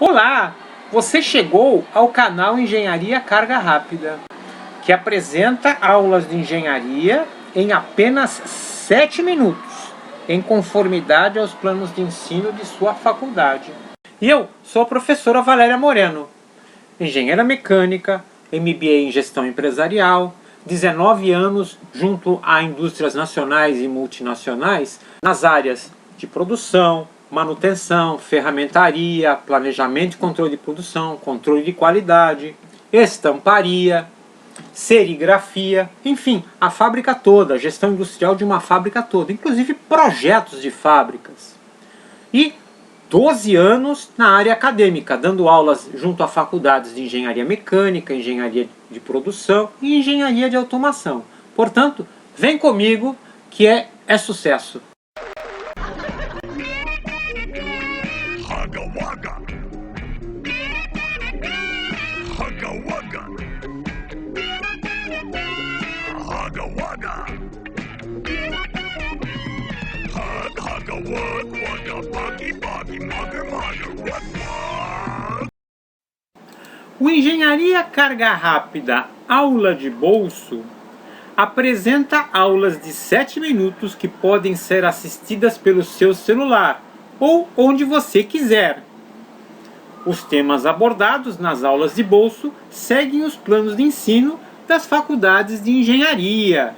Olá! Você chegou ao canal Engenharia Carga Rápida, que apresenta aulas de engenharia em apenas 7 minutos, em conformidade aos planos de ensino de sua faculdade. E eu sou a professora Valéria Moreno, engenheira mecânica, MBA em gestão empresarial, 19 anos junto a indústrias nacionais e multinacionais nas áreas de produção, manutenção, ferramentaria, planejamento e controle de produção, controle de qualidade, estamparia, serigrafia, enfim, a fábrica toda, a gestão industrial de uma fábrica toda, inclusive projetos de fábricas. E 12 anos na área acadêmica, dando aulas junto a faculdades de engenharia mecânica, engenharia de produção e engenharia de automação. Portanto, vem comigo que é sucesso. Hugga wugga. Hugga wugga. Hugga wugga. Hugga wug wugga buggy buggy mugger mugger wug wug. O Engenharia Carga Rápida Aula de Bolso apresenta aulas de 7 minutos que podem ser assistidas pelo seu celular ou onde você quiser. Os temas abordados nas aulas de bolso seguem os planos de ensino das faculdades de engenharia.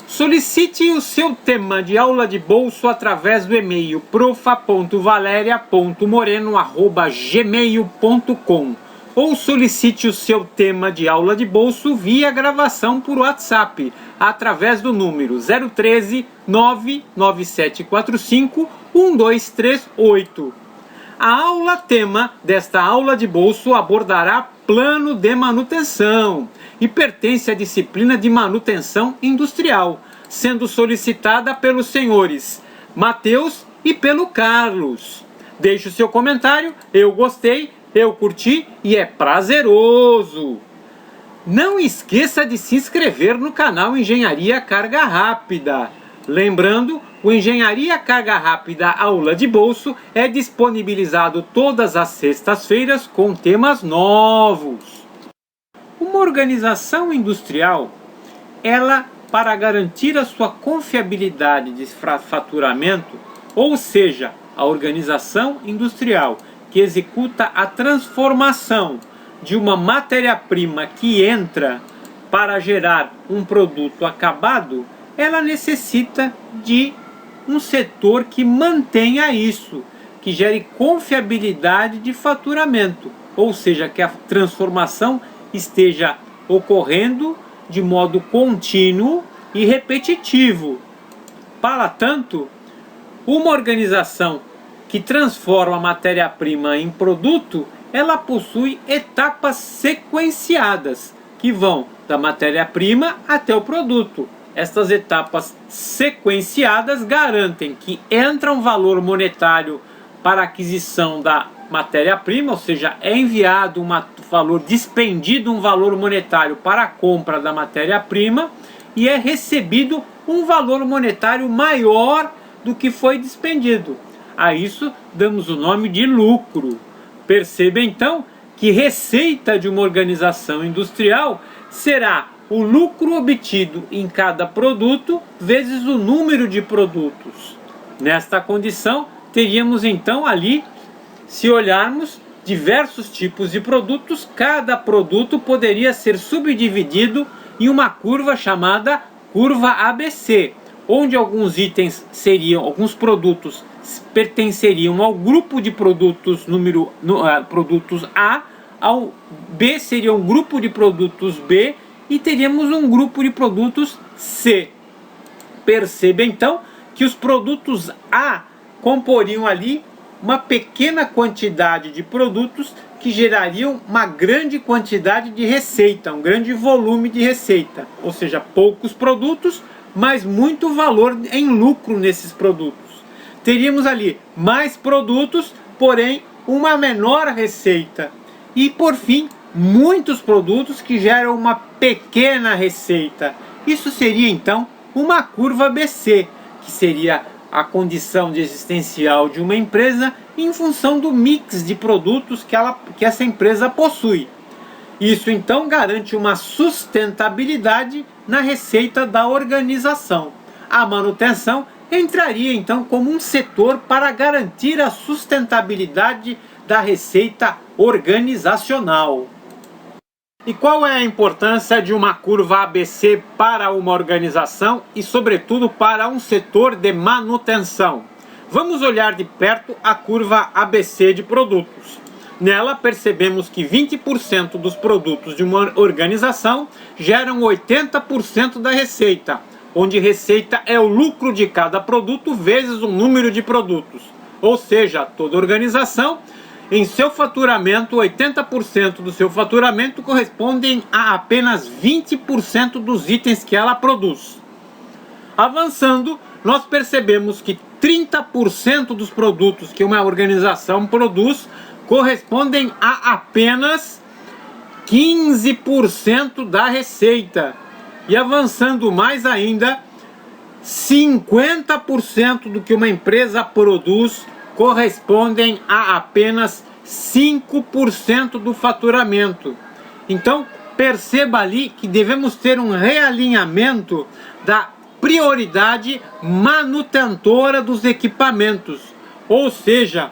Solicite o seu tema de aula de bolso através do e-mail profa.valeria.moreno@gmail.com ou solicite o seu tema de aula de bolso via gravação por WhatsApp através do número 013 99745 1238. A aula tema desta aula de bolso abordará plano de manutenção e pertence à disciplina de manutenção industrial, sendo solicitada pelos senhores Matheus e pelo Carlos. Deixe o seu comentário, eu gostei, eu curti e é prazeroso. Não esqueça de se inscrever no canal Engenharia Carga Rápida. Lembrando, o Engenharia Carga Rápida Aula de Bolso é disponibilizado todas as sextas-feiras com temas novos. Uma organização industrial, ela, para garantir a sua confiabilidade de faturamento, ou seja, a organização industrial que executa a transformação de uma matéria-prima que entra para gerar um produto acabado, ela necessita de um setor que mantenha isso, que gere confiabilidade de faturamento, ou seja, que a transformação esteja ocorrendo de modo contínuo e repetitivo. Para tanto, uma organização que transforma a matéria-prima em produto, ela possui etapas sequenciadas, que vão da matéria-prima até o produto. Estas etapas sequenciadas garantem que entra um valor monetário para a aquisição da matéria-prima, ou seja, é enviado despendido um valor monetário para a compra da matéria-prima e é recebido um valor monetário maior do que foi despendido. A isso damos o nome de lucro. Perceba então que receita de uma organização industrial será o lucro obtido em cada produto vezes o número de produtos. Nesta condição, teríamos então ali, se olharmos, diversos tipos de produtos. Cada produto poderia ser subdividido em uma curva chamada curva ABC, onde alguns produtos pertenceriam ao grupo de produtos produtos A, ao B seria um grupo de produtos B e teríamos um grupo de produtos C. Perceba então que os produtos A comporiam ali uma pequena quantidade de produtos que gerariam uma grande quantidade de receita, um grande volume de receita, ou seja, poucos produtos, mas muito valor em lucro nesses produtos. Teríamos ali mais produtos, porém uma menor receita. E por fim, muitos produtos que geram uma pequena receita. Isso seria então uma curva ABC, que seria a condição de existencial de uma empresa em função do mix de produtos que essa empresa possui. Isso então garante uma sustentabilidade na receita da organização. A manutenção entraria então como um setor para garantir a sustentabilidade da receita organizacional. E qual é a importância de uma curva ABC para uma organização e, sobretudo, para um setor de manutenção? Vamos olhar de perto a curva ABC de produtos. Nela, percebemos que 20% dos produtos de uma organização geram 80% da receita, onde receita é o lucro de cada produto vezes o número de produtos. Ou seja, toda organização, em seu faturamento, 80% do seu faturamento correspondem a apenas 20% dos itens que ela produz. Avançando, nós percebemos que 30% dos produtos que uma organização produz correspondem a apenas 15% da receita. E avançando mais ainda, 50% do que uma empresa produz correspondem a apenas 5% do faturamento. Então, perceba ali que devemos ter um realinhamento da prioridade manutentora dos equipamentos. Ou seja,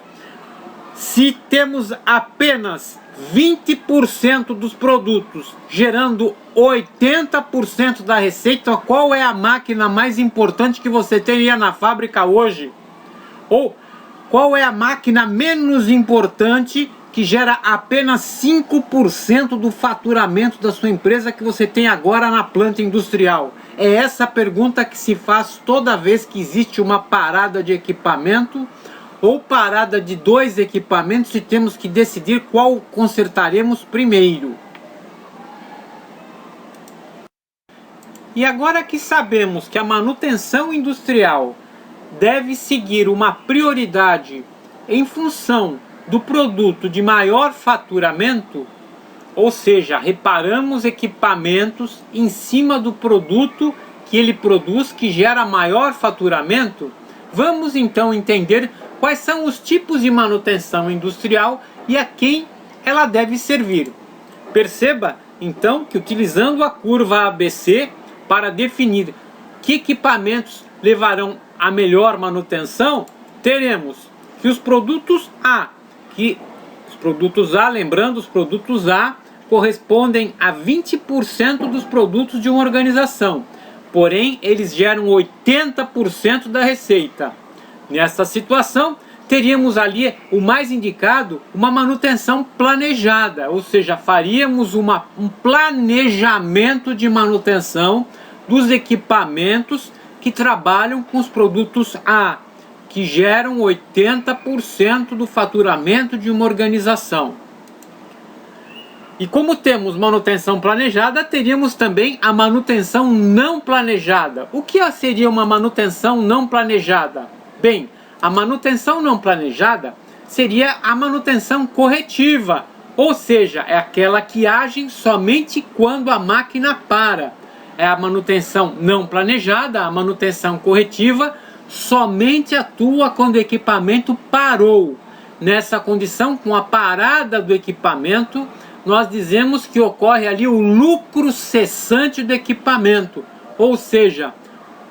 se temos apenas 20% dos produtos gerando 80% da receita, qual é a máquina mais importante que você teria na fábrica hoje? Ou qual é a máquina menos importante que gera apenas 5% do faturamento da sua empresa que você tem agora na planta industrial? É essa pergunta que se faz toda vez que existe uma parada de equipamento ou parada de 2 equipamentos e temos que decidir qual consertaremos primeiro. E agora que sabemos que a manutenção industrial deve seguir uma prioridade em função do produto de maior faturamento, ou seja, reparamos equipamentos em cima do produto que ele produz que gera maior faturamento, vamos então entender quais são os tipos de manutenção industrial e a quem ela deve servir. Perceba então que utilizando a curva ABC para definir que equipamentos levarão a melhor manutenção, teremos que os produtos A, lembrando, os produtos A correspondem a 20% dos produtos de uma organização, porém eles geram 80% da receita. Nessa situação, teríamos ali o mais indicado, uma manutenção planejada, ou seja, faríamos um planejamento de manutenção dos equipamentos que trabalham com os produtos A, que geram 80% do faturamento de uma organização. E como temos manutenção planejada, teríamos também a manutenção não planejada. O que seria uma manutenção não planejada? Bem, a manutenção não planejada seria a manutenção corretiva, ou seja, é aquela que age somente quando a máquina para. É a manutenção não planejada, a manutenção corretiva, somente atua quando o equipamento parou. Nessa condição, com a parada do equipamento, nós dizemos que ocorre ali o lucro cessante do equipamento, ou seja,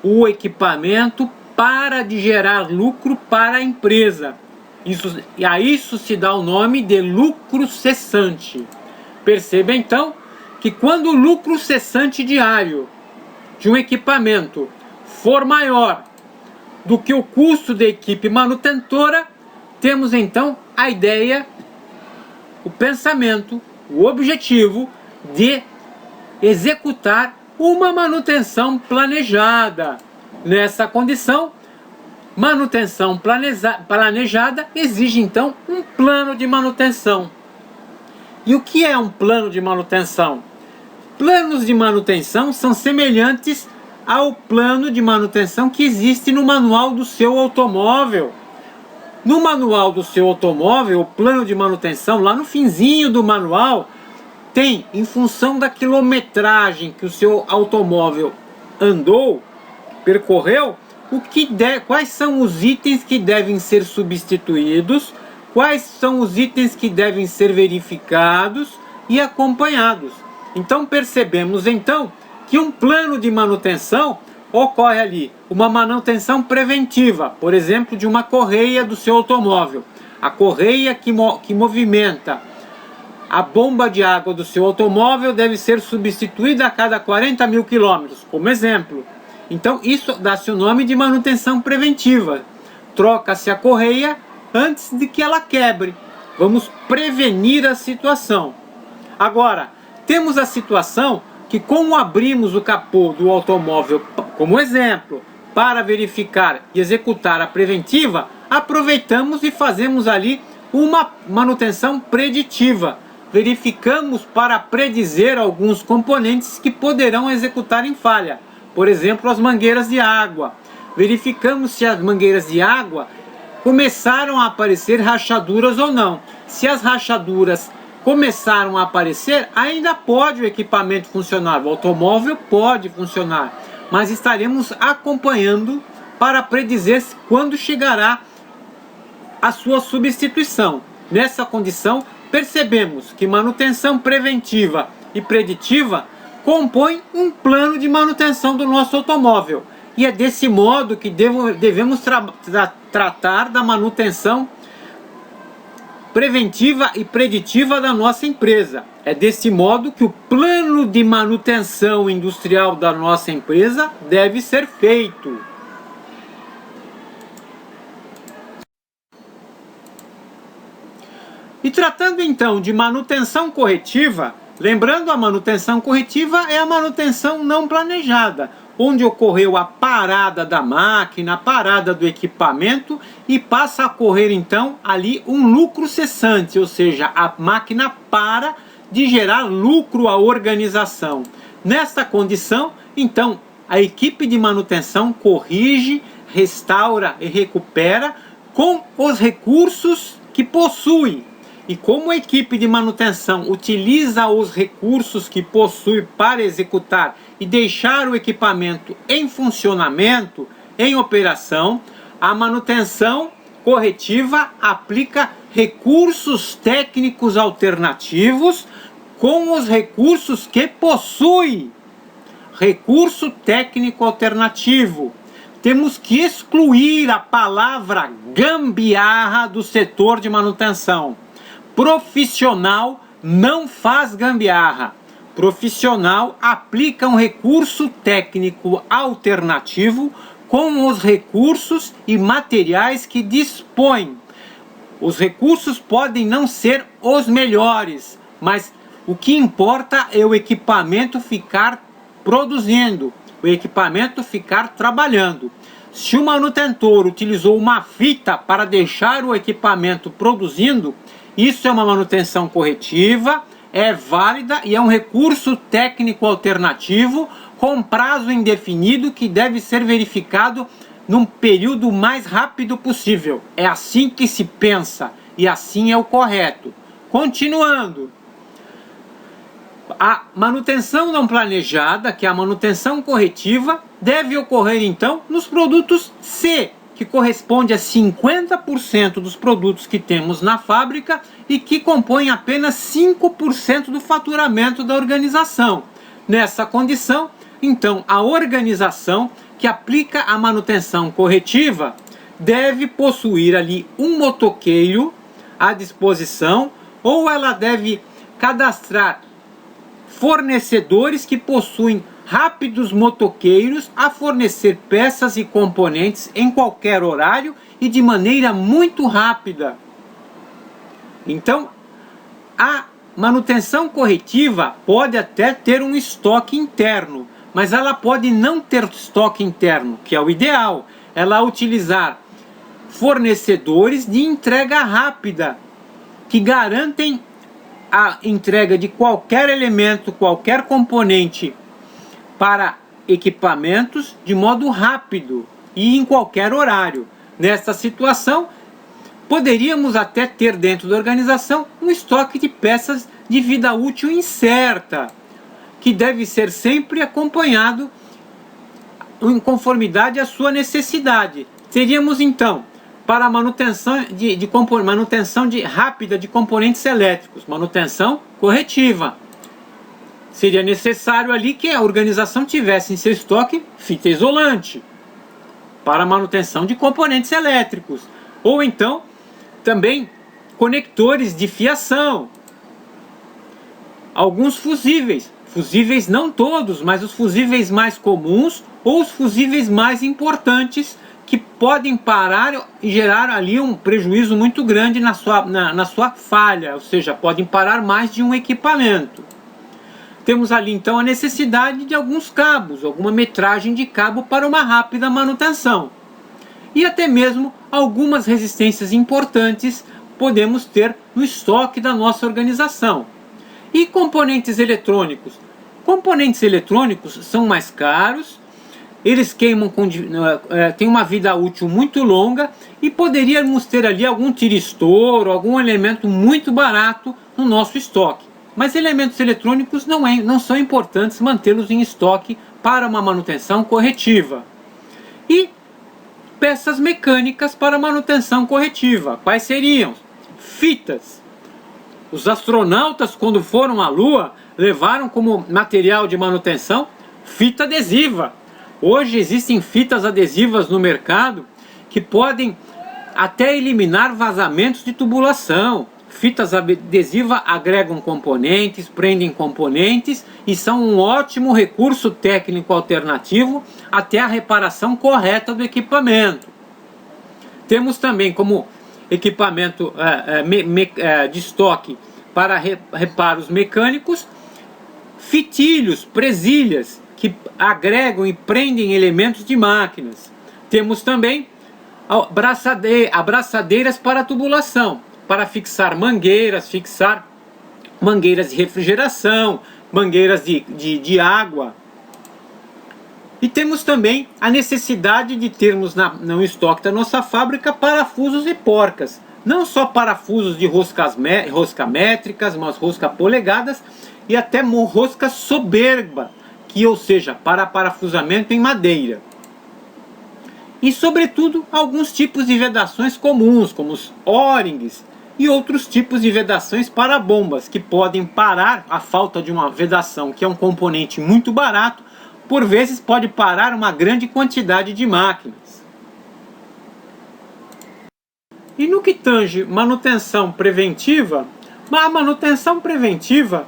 o equipamento para de gerar lucro para a empresa. E a isso se dá o nome de lucro cessante. Perceba então que quando o lucro cessante diário de um equipamento for maior do que o custo da equipe manutentora, temos então a ideia, o pensamento, o objetivo de executar uma manutenção planejada. Nessa condição, manutenção planejada exige então um plano de manutenção. E o que é um plano de manutenção? Planos de manutenção são semelhantes ao plano de manutenção que existe no manual do seu automóvel. No manual do seu automóvel, o plano de manutenção, lá no finzinho do manual, tem, em função da quilometragem que o seu automóvel andou, percorreu, quais são os itens que devem ser substituídos, quais são os itens que devem ser verificados e acompanhados. Então percebemos então que um plano de manutenção ocorre ali, uma manutenção preventiva, por exemplo, de uma correia do seu automóvel. A correia que movimenta a bomba de água do seu automóvel deve ser substituída a cada 40 mil quilômetros, como exemplo. Então isso dá-se o nome de manutenção preventiva. Troca-se a correia antes de que ela quebre. Vamos prevenir a situação. Agora, temos a situação que, como abrimos o capô do automóvel, como exemplo, para verificar e executar a preventiva, aproveitamos e fazemos ali uma manutenção preditiva. Verificamos para predizer alguns componentes que poderão executar em falha. Por exemplo, as mangueiras de água. Verificamos se as mangueiras de água começaram a aparecer rachaduras ou não. Se as rachaduras começaram a aparecer, ainda pode o equipamento funcionar, o automóvel pode funcionar, mas estaremos acompanhando para predizer quando chegará a sua substituição. Nessa condição, percebemos que manutenção preventiva e preditiva compõem um plano de manutenção do nosso automóvel. E é desse modo que devemos tratar da manutenção preventiva e preditiva da nossa empresa. É desse modo que o plano de manutenção industrial da nossa empresa deve ser feito. E tratando então de manutenção corretiva, lembrando, a manutenção corretiva é a manutenção não planejada, onde ocorreu a parada da máquina, a parada do equipamento e passa a ocorrer então ali um lucro cessante, ou seja, a máquina para de gerar lucro à organização. Nesta condição, então, a equipe de manutenção corrige, restaura e recupera com os recursos que possui. E como a equipe de manutenção utiliza os recursos que possui para executar e deixar o equipamento em funcionamento, em operação, a manutenção corretiva aplica recursos técnicos alternativos com os recursos que possui. Recurso técnico alternativo. Temos que excluir a palavra gambiarra do setor de manutenção. Profissional não faz gambiarra. Profissional aplica um recurso técnico alternativo com os recursos e materiais que dispõe. Os recursos podem não ser os melhores, mas o que importa é o equipamento ficar produzindo, o equipamento ficar trabalhando. Se o manutentor utilizou uma fita para deixar o equipamento produzindo, isso é uma manutenção corretiva, é válida e é um recurso técnico alternativo com prazo indefinido que deve ser verificado num período mais rápido possível. É assim que se pensa e assim é o correto. Continuando. A manutenção não planejada, que é a manutenção corretiva, deve ocorrer então nos produtos C, que corresponde a 50% dos produtos que temos na fábrica e que compõem apenas 5% do faturamento da organização. Nessa condição, então, a organização que aplica a manutenção corretiva deve possuir ali um motoqueiro à disposição, ou ela deve cadastrar fornecedores que possuem rápidos motoqueiros a fornecer peças e componentes em qualquer horário e de maneira muito rápida. Então, a manutenção corretiva pode até ter um estoque interno, mas ela pode não ter estoque interno, que é o ideal. Ela utilizar fornecedores de entrega rápida, que garantem a entrega de qualquer elemento, qualquer componente para equipamentos de modo rápido e em qualquer horário. Nesta situação, poderíamos até ter dentro da organização um estoque de peças de vida útil incerta, que deve ser sempre acompanhado em conformidade à sua necessidade. Teríamos então, para manutenção rápida de componentes elétricos, manutenção corretiva. Seria necessário ali que a organização tivesse em seu estoque fita isolante para manutenção de componentes elétricos, ou então também conectores de fiação, alguns fusíveis não todos, mas os fusíveis mais comuns ou os fusíveis mais importantes, que podem parar e gerar ali um prejuízo muito grande na sua falha, ou seja, podem parar mais de um equipamento. Temos ali então a necessidade de alguns cabos, alguma metragem de cabo para uma rápida manutenção. E até mesmo algumas resistências importantes podemos ter no estoque da nossa organização. E componentes eletrônicos? Componentes eletrônicos são mais caros, eles queimam têm uma vida útil muito longa e poderíamos ter ali algum tiristor, algum elemento muito barato no nosso estoque. Mas elementos eletrônicos não são importantes mantê-los em estoque para uma manutenção corretiva. E peças mecânicas para manutenção corretiva. Quais seriam? Fitas. Os astronautas, quando foram à Lua, levaram como material de manutenção fita adesiva. Hoje existem fitas adesivas no mercado que podem até eliminar vazamentos de tubulação. Fitas adesivas agregam componentes, prendem componentes e são um ótimo recurso técnico alternativo até a reparação correta do equipamento. Temos também como equipamento de estoque para reparos mecânicos fitilhos, presilhas, que agregam e prendem elementos de máquinas. Temos também abraçadeiras para tubulação, para fixar mangueiras de refrigeração, mangueiras de água. E temos também a necessidade de termos no estoque da nossa fábrica parafusos e porcas. Não só parafusos de rosca métricas, mas rosca polegadas e até rosca soberba, ou seja, para parafusamento em madeira. E sobretudo alguns tipos de vedações comuns, como os O-rings e outros tipos de vedações para bombas, que podem parar a falta de uma vedação, que é um componente muito barato, por vezes pode parar uma grande quantidade de máquinas. E no que tange manutenção preventiva, a manutenção preventiva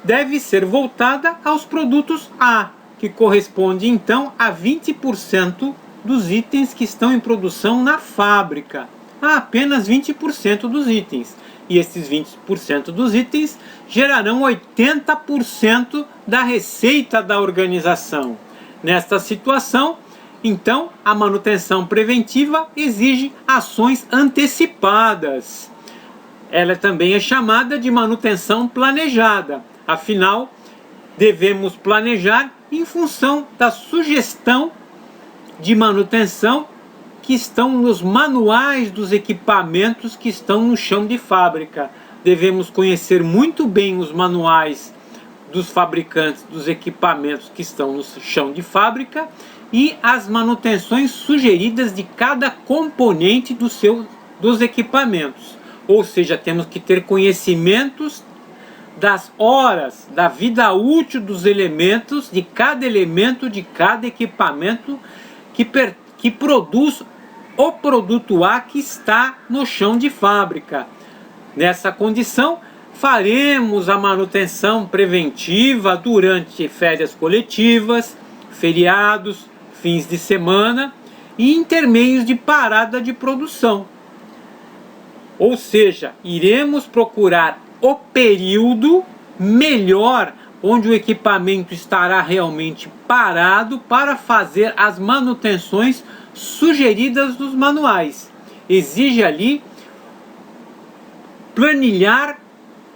deve ser voltada aos produtos A, que corresponde então a 20% dos itens que estão em produção na fábrica. A apenas 20% dos itens. E esses 20% dos itens gerarão 80% da receita da organização. Nesta situação, então, a manutenção preventiva exige ações antecipadas. Ela também é chamada de manutenção planejada. Afinal, devemos planejar em função da sugestão de manutenção que estão nos manuais dos equipamentos que estão no chão de fábrica. Devemos conhecer muito bem os manuais dos fabricantes dos equipamentos que estão no chão de fábrica e as manutenções sugeridas de cada componente dos equipamentos. Ou seja, temos que ter conhecimentos das horas, da vida útil dos elementos, de cada elemento, de cada equipamento que produz o produto A que está no chão de fábrica. Nessa condição, faremos a manutenção preventiva durante férias coletivas, feriados, fins de semana e intermeios de parada de produção. Ou seja, iremos procurar o período melhor onde o equipamento estará realmente parado para fazer as manutenções sugeridas nos manuais. Exige ali planilhar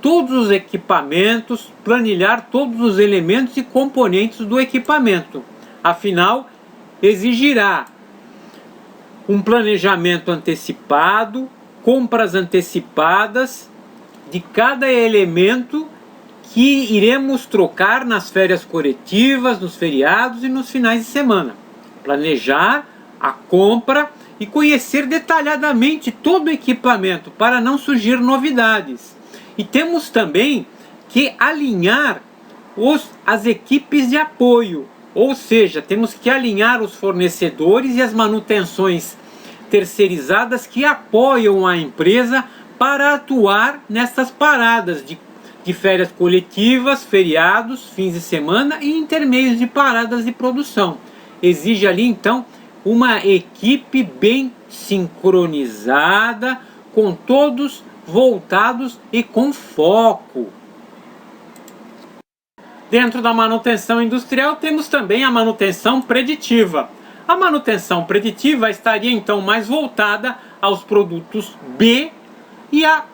todos os equipamentos, planilhar todos os elementos e componentes do equipamento. Afinal, exigirá um planejamento antecipado, compras antecipadas de cada elemento que iremos trocar nas férias coletivas, nos feriados e nos finais de semana. planejar a compra e conhecer detalhadamente todo o equipamento para não surgir novidades. E temos também que alinhar as equipes de apoio, ou seja, temos que alinhar os fornecedores e as manutenções terceirizadas que apoiam a empresa para atuar nessas paradas de férias coletivas, feriados, fins de semana e intermeios de paradas de produção. Exige ali então uma equipe bem sincronizada, com todos voltados e com foco. Dentro da manutenção industrial temos também a manutenção preditiva. A manutenção preditiva estaria então mais voltada aos produtos B e a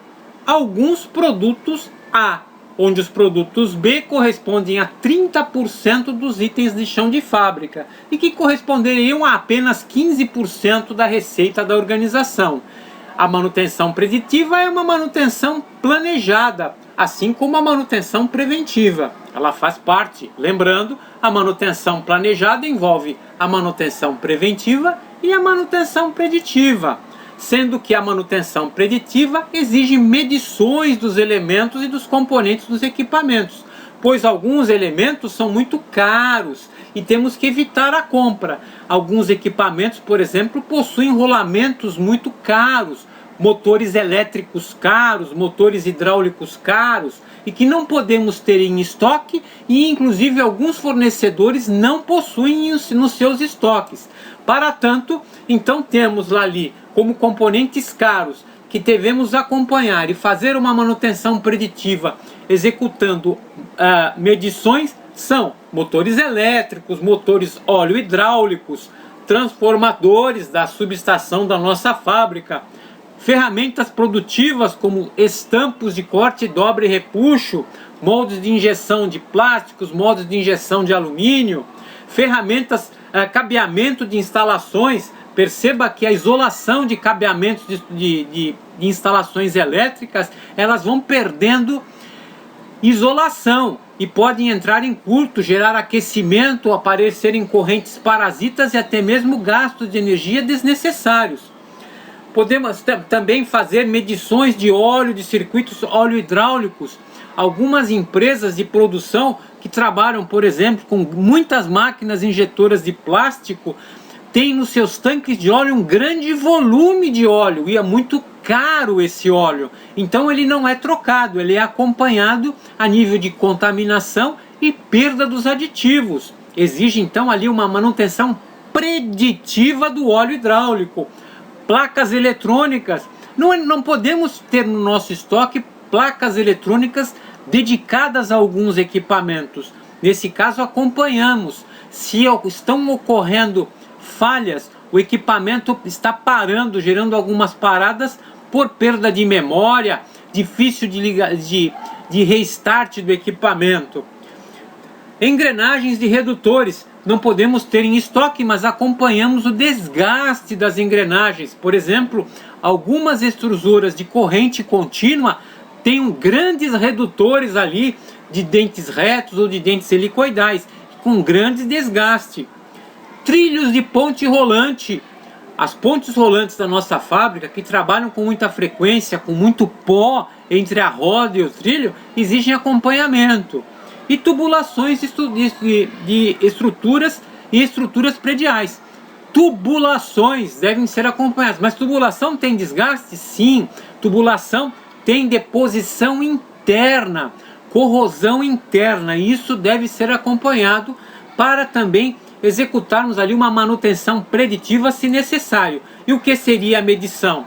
alguns produtos A, onde os produtos B correspondem a 30% dos itens de chão de fábrica e que corresponderiam a apenas 15% da receita da organização. A manutenção preditiva é uma manutenção planejada, assim como a manutenção preventiva. Ela faz parte. Lembrando, a manutenção planejada envolve a manutenção preventiva e a manutenção preditiva, sendo que a manutenção preditiva exige medições dos elementos e dos componentes dos equipamentos, pois alguns elementos são muito caros e temos que evitar a compra. Alguns equipamentos, por exemplo, possuem rolamentos muito caros, motores elétricos caros, motores hidráulicos caros e que não podemos ter em estoque e inclusive alguns fornecedores não possuem nos seus estoques. Para tanto, então temos lá ali como componentes caros que devemos acompanhar e fazer uma manutenção preditiva executando medições são motores elétricos, motores óleo hidráulicos, transformadores da subestação da nossa fábrica, ferramentas produtivas como estampos de corte, dobra e repuxo, moldes de injeção de plásticos, moldes de injeção de alumínio, ferramentas, cabeamento de instalações. Perceba que a isolação de cabeamentos de instalações elétricas, elas vão perdendo isolação e podem entrar em curto, gerar aquecimento, aparecerem correntes parasitas e até mesmo gastos de energia desnecessários. Podemos também fazer medições de óleo, de circuitos óleo hidráulicos. Algumas empresas de produção que trabalham, por exemplo, com muitas máquinas injetoras de plástico, têm nos seus tanques de óleo um grande volume de óleo e é muito caro esse óleo. Então ele não é trocado, ele é acompanhado a nível de contaminação e perda dos aditivos. Exige então ali uma manutenção preditiva do óleo hidráulico. Placas eletrônicas, não podemos ter no nosso estoque placas eletrônicas dedicadas a alguns equipamentos. Nesse caso acompanhamos, se estão ocorrendo falhas, o equipamento está parando, gerando algumas paradas por perda de memória, difícil de restart do equipamento. Engrenagens de redutores, não podemos ter em estoque, mas acompanhamos o desgaste das engrenagens. Por exemplo, algumas extrusoras de corrente contínua têm grandes redutores ali de dentes retos ou de dentes helicoidais, com grande desgaste. Trilhos de ponte rolante. As pontes rolantes da nossa fábrica, que trabalham com muita frequência, com muito pó entre a roda e o trilho, exigem acompanhamento. E tubulações de estruturas e estruturas prediais. Tubulações devem ser acompanhadas. Mas tubulação tem desgaste? Sim. Tubulação tem deposição interna, corrosão interna. E isso deve ser acompanhado para também executarmos ali uma manutenção preditiva se necessário. E o que seria a medição?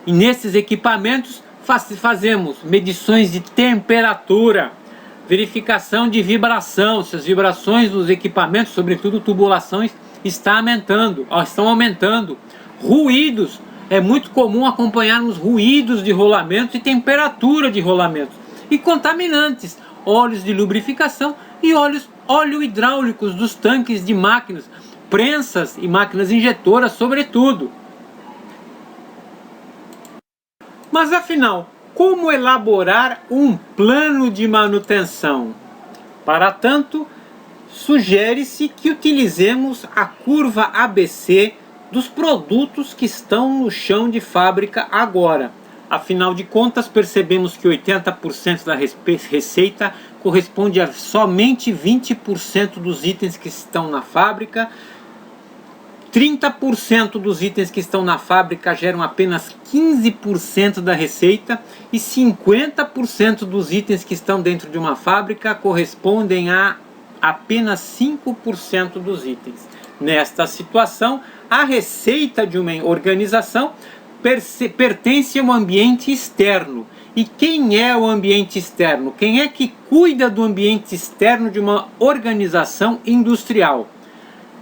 E nesses equipamentos fazemos medições de temperatura, verificação de vibração, se as vibrações dos equipamentos, sobretudo tubulações, estão aumentando. Ruídos, é muito comum acompanharmos ruídos de rolamentos e temperatura de rolamentos. E contaminantes, óleos de lubrificação e óleo hidráulicos dos tanques de máquinas, prensas e máquinas injetoras, sobretudo. Mas afinal, como elaborar um plano de manutenção? Para tanto, sugere-se que utilizemos a curva ABC dos produtos que estão no chão de fábrica agora. Afinal de contas, percebemos que 80% da receita corresponde a somente 20% dos itens que estão na fábrica. 30% dos itens que estão na fábrica geram apenas 15% da receita e 50% dos itens que estão dentro de uma fábrica correspondem a apenas 5% dos itens. Nesta situação, a receita de uma organização pertence ao ambiente externo. E quem é o ambiente externo? Quem é que cuida do ambiente externo de uma organização industrial?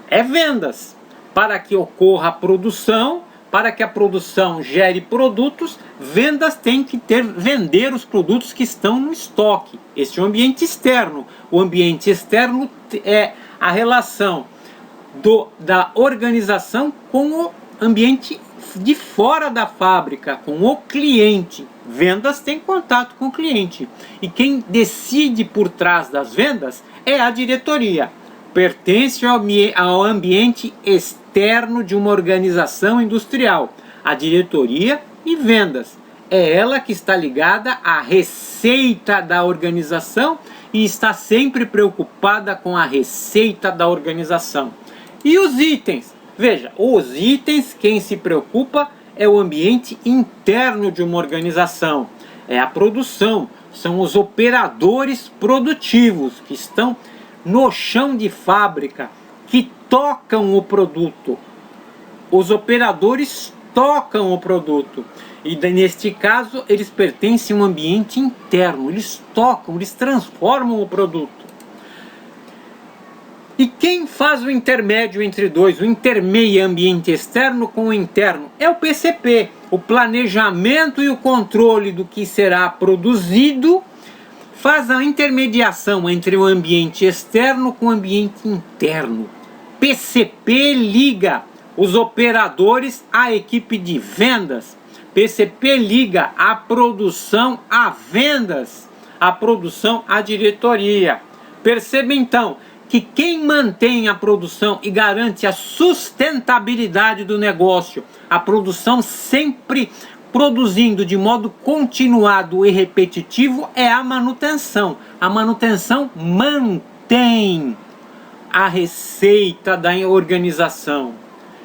É vendas. Para que ocorra a produção, para que a produção gere produtos, vendas têm que vender os produtos que estão no estoque. Este é o ambiente externo. O ambiente externo é a relação da organização com o ambiente de fora da fábrica, com o cliente. Vendas tem contato com o cliente. E quem decide por trás das vendas é a diretoria. Pertence ao ambiente externo de uma organização industrial, a diretoria e vendas. É ela que está ligada à receita da organização e está sempre preocupada com a receita da organização. E os itens? Veja, os itens, quem se preocupa é o ambiente interno de uma organização, é a produção, são os operadores produtivos que estão no chão de fábrica, que tocam o produto. Os operadores tocam o produto. E neste caso, eles pertencem a um ambiente interno. Eles tocam, eles transformam o produto. E quem faz o intermédio entre dois, o intermeia ambiente externo com o interno? É o PCP. O planejamento e o controle do que será produzido faz a intermediação entre o ambiente externo com o ambiente interno. PCP liga os operadores à equipe de vendas. PCP liga a produção a vendas, a produção à diretoria. Perceba então que quem mantém a produção e garante a sustentabilidade do negócio, a produção sempre produzindo de modo continuado e repetitivo, é a manutenção. A manutenção mantém a receita da organização.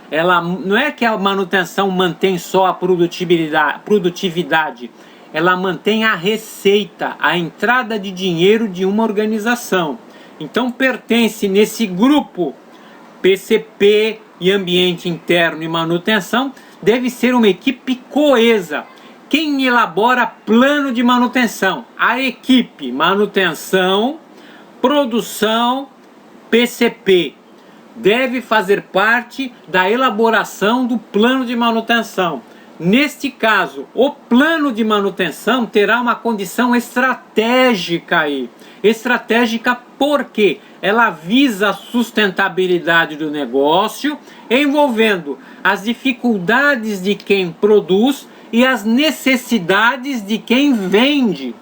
Ela não é que a manutenção mantém só a produtividade, ela mantém a receita, a entrada de dinheiro de uma organização. Então pertence nesse grupo PCP e ambiente interno e manutenção, deve ser uma equipe coesa. Quem elabora plano de manutenção? A equipe manutenção, produção, PCP. Deve fazer parte da elaboração do plano de manutenção. Neste caso, o plano de manutenção terá uma condição estratégica aí. Estratégica porque ela visa a sustentabilidade do negócio, envolvendo as dificuldades de quem produz e as necessidades de quem vende,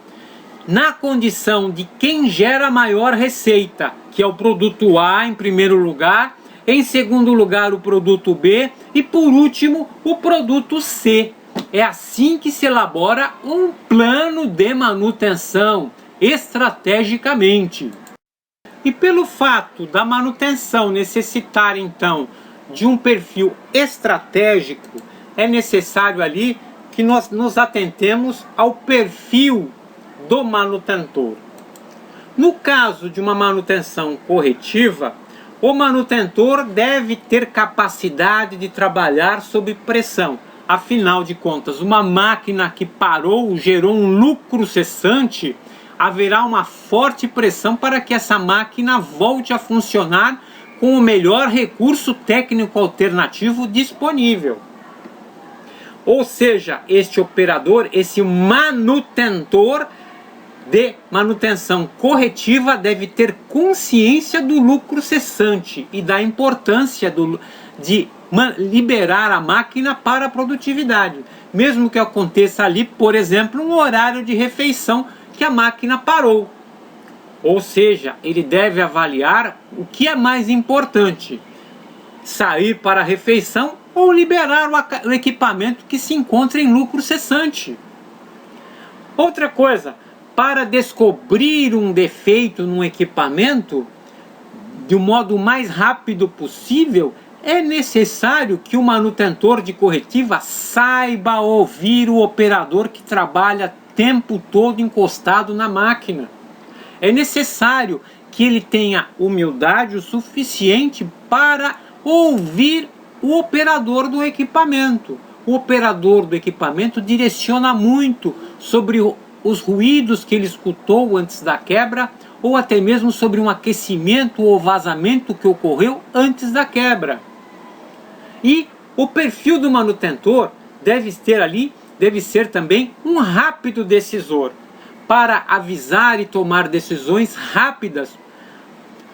na condição de quem gera maior receita, que é o produto A em primeiro lugar, em segundo lugar o produto B e por último o produto C. É assim que se elabora um plano de manutenção estrategicamente. E pelo fato da manutenção necessitar então de um perfil estratégico, é necessário ali que nós nos atentemos ao perfil do manutentor. No caso de uma manutenção corretiva, o manutentor deve ter capacidade de trabalhar sob pressão. Afinal de contas, uma máquina que parou, gerou um lucro cessante, haverá uma forte pressão para que essa máquina volte a funcionar com o melhor recurso técnico alternativo disponível. Ou seja, este operador, esse manutentor de manutenção corretiva deve ter consciência do lucro cessante e da importância de liberar a máquina para a produtividade. Mesmo que aconteça ali, por exemplo, um horário de refeição que a máquina parou. Ou seja, ele deve avaliar o que é mais importante: sair para a refeição ou liberar o equipamento que se encontra em lucro cessante. Outra coisa, para descobrir um defeito num equipamento de um modo mais rápido possível, é necessário que o manutentor de corretiva saiba ouvir o operador que trabalha o tempo todo encostado na máquina. É necessário que ele tenha humildade o suficiente para ouvir o operador do equipamento. O operador do equipamento direciona muito sobre os ruídos que ele escutou antes da quebra, ou até mesmo sobre um aquecimento ou vazamento que ocorreu antes da quebra. E o perfil do manutentor deve ser também um rápido decisor, para avisar e tomar decisões rápidas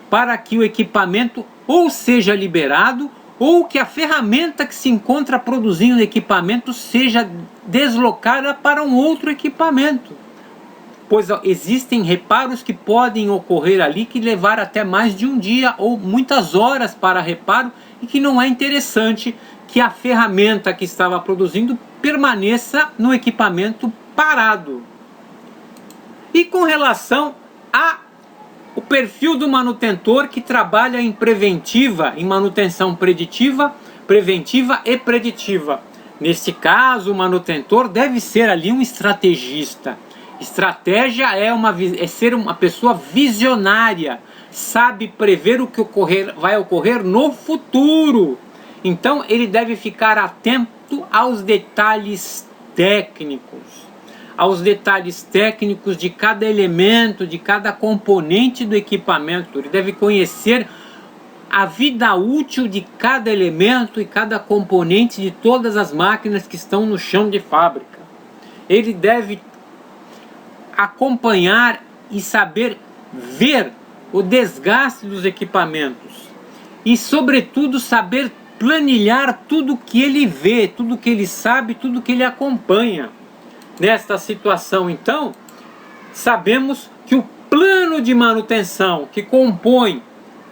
para que o equipamento ou seja liberado ou que a ferramenta que se encontra produzindo o equipamento seja deslocada para um outro equipamento. Pois existem reparos que podem ocorrer ali que levar até mais de um dia ou muitas horas para reparo e que não é interessante que a ferramenta que estava produzindo permaneça no equipamento parado. E com relação ao perfil do manutentor que trabalha em preventiva, em manutenção preventiva e preditiva. Neste caso, o manutentor deve ser ali um estrategista. Estratégia é ser uma pessoa visionária, sabe prever o que vai ocorrer no futuro. Então ele deve ficar atento aos detalhes técnicos. Aos detalhes técnicos de cada elemento, de cada componente do equipamento. Ele deve conhecer a vida útil de cada elemento e cada componente de todas as máquinas que estão no chão de fábrica. Ele deve acompanhar e saber ver o desgaste dos equipamentos. E, sobretudo, saber planilhar tudo que ele vê, tudo que ele sabe, tudo que ele acompanha. Nesta situação, então, sabemos que o plano de manutenção que compõe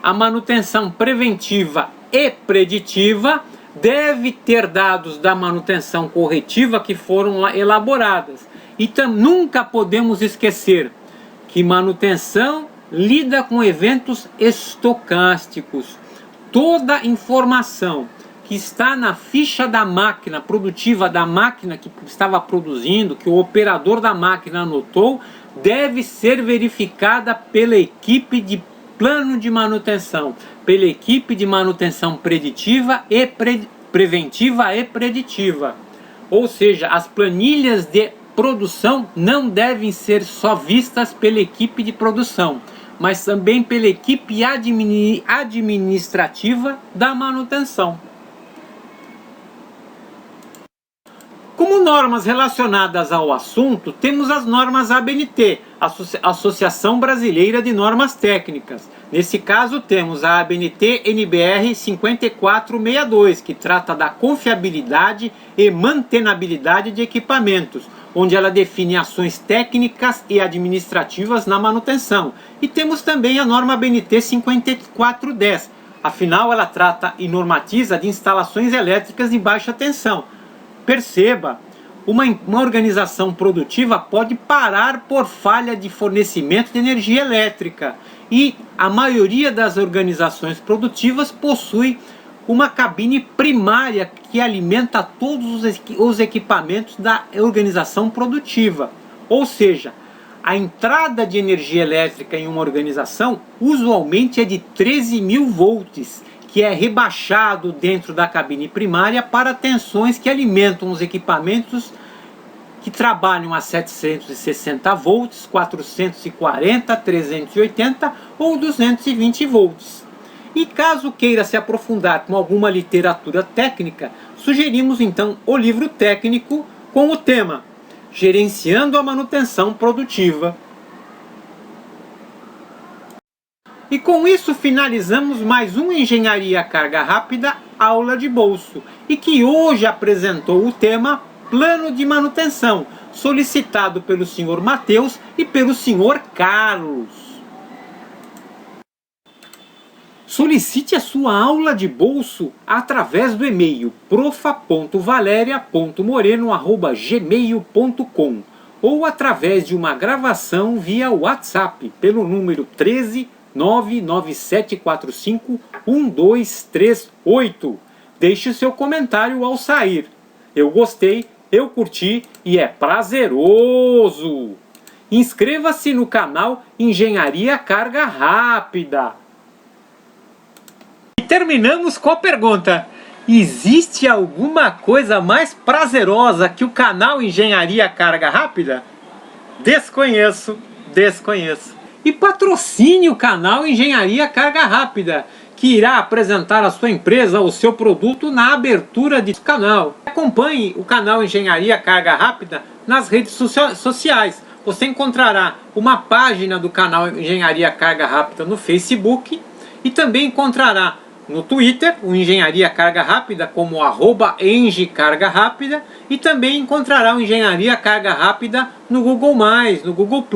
a manutenção preventiva e preditiva deve ter dados da manutenção corretiva que foram elaboradas. E nunca podemos esquecer que manutenção lida com eventos estocásticos. Toda informação que está na ficha da máquina produtiva, da máquina que estava produzindo, que o operador da máquina anotou, deve ser verificada pela equipe de plano de manutenção, pela equipe de manutenção preditiva e preventiva e preditiva. Ou seja, as planilhas de produção não devem ser só vistas pela equipe de produção, mas também pela equipe administrativa da manutenção. Como normas relacionadas ao assunto, temos as normas ABNT, Associação Brasileira de Normas Técnicas. Nesse caso, temos a ABNT NBR 5462, que trata da confiabilidade e mantenabilidade de equipamentos, onde ela define ações técnicas e administrativas na manutenção. E temos também a norma ABNT 5410, afinal ela trata e normatiza de instalações elétricas de baixa tensão. Perceba, uma organização produtiva pode parar por falha de fornecimento de energia elétrica, e a maioria das organizações produtivas possui uma cabine primária que alimenta todos os equipamentos da organização produtiva. Ou seja, a entrada de energia elétrica em uma organização usualmente é de 13.000 volts, que é rebaixado dentro da cabine primária para tensões que alimentam os equipamentos que trabalham a 760 volts, 440, 380 ou 220 volts. E caso queira se aprofundar com alguma literatura técnica, sugerimos então o livro técnico com o tema Gerenciando a Manutenção Produtiva. E com isso finalizamos mais uma Engenharia Carga Rápida aula de bolso, e que hoje apresentou o tema Plano de Manutenção, solicitado pelo senhor Matheus e pelo senhor Carlos. Solicite a sua aula de bolso através do e-mail profa.valeria.moreno@gmail.com ou através de uma gravação via WhatsApp pelo número 13 99745 1238. Deixe o seu comentário ao sair. Eu gostei, eu curti e é prazeroso! Inscreva-se no canal Engenharia Carga Rápida. E terminamos com a pergunta: existe alguma coisa mais prazerosa que o canal Engenharia Carga Rápida? Desconheço. E patrocine o canal Engenharia Carga Rápida, que irá apresentar a sua empresa ou seu produto na abertura do canal. Acompanhe o canal Engenharia Carga Rápida nas redes sociais. Você encontrará uma página do canal Engenharia Carga Rápida no Facebook e também encontrará no Twitter o Engenharia Carga Rápida como @engecarga rápida e também encontrará o Engenharia Carga Rápida no Google+, no Google+.